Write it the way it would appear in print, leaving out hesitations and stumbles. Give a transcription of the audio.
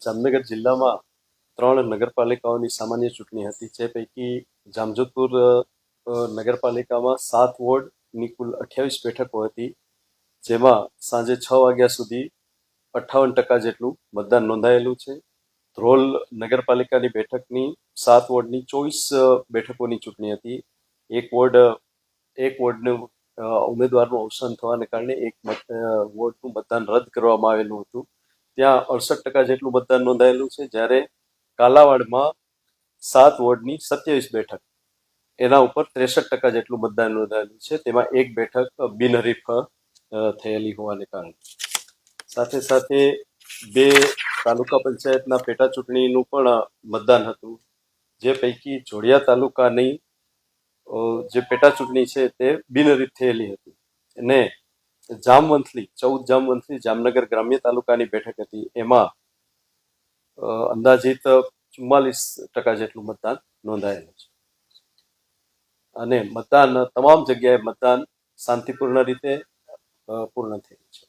જામનગર જિલ્લામાં 3 નગરપાલિકાઓની સામાન્ય ચૂંટણી હતી, જે પૈકી જામજોધપુર નગરપાલિકામાં 7 વોર્ડની કુલ 28 બેઠકો હતી, જેમાં સાંજે 6 વાગ્યા સુધી 58% જેટલું મતદાન નોંધાયેલું છે. ધ્રોલ નગરપાલિકાની બેઠકની 7 વોર્ડની 24 બેઠકોની ચૂંટણી હતી. એક વોર્ડનું ઉમેદવારનું અવસાન થવાને કારણે એક વોર્ડનું મતદાન રદ કરવામાં આવેલું હતું. ત્યાં 68% જેટલું મતદાન નોંધાયેલું છે, જ્યારે કાલાવાડમાં 7 વોર્ડની 27 બેઠક એના ઉપર 63% જેટલું મતદાન નોંધાયેલું છે. તેમાં એક બેઠક બિનહરીફ થયેલી હોવાને કારણે સાથે સાથે 2 તાલુકા પંચાયતના પેટા ચૂંટણીનું પણ મતદાન હતું, જે પૈકી જોડિયા તાલુકાની જે પેટા ચૂંટણી છે તે બિનહરીફ થયેલી હતી અને જામવંથલી 14 જામવંથલી જામનગર ગ્રામ્ય તાલુકાની બેઠક હતી, એમાં અંદાજિત 44% જેટલું મતદાન નોંધાયેલું છે અને તમામ જગ્યાએ મતદાન શાંતિપૂર્ણ રીતે પૂર્ણ થયું છે.